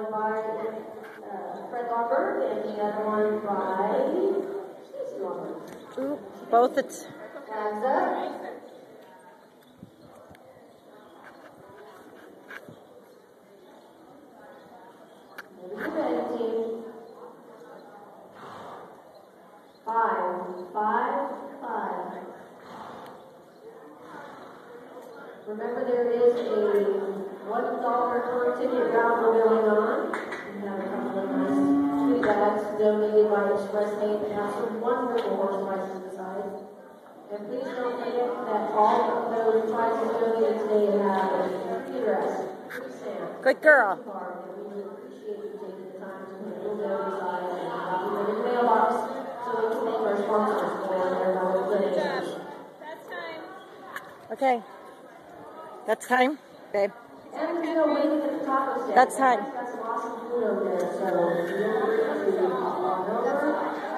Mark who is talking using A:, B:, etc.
A: one by Fred Lomberg and the other one by Stacy Lomberg.
B: Ooh, both it's.
A: Hands up. Maybe you're ready, team. 5, 5, 5. Remember, there is a $1 per ticket raffle going on. We have a couple of nice goodie bags donated by Express 8 and have some wonderful horse prizes inside. And please don't forget that all of those prizes donated today have a free address, free stamp.
B: Good girl.
A: And we would appreciate you taking the time to put a little bit inside and copy them in the mailbox so we can thank our sponsors for their donations.
B: Okay. That's time, babe.
A: And there's no waiting at the taco stand.
B: That's time.
A: Got some awesome food over there, so feel free to hop on over.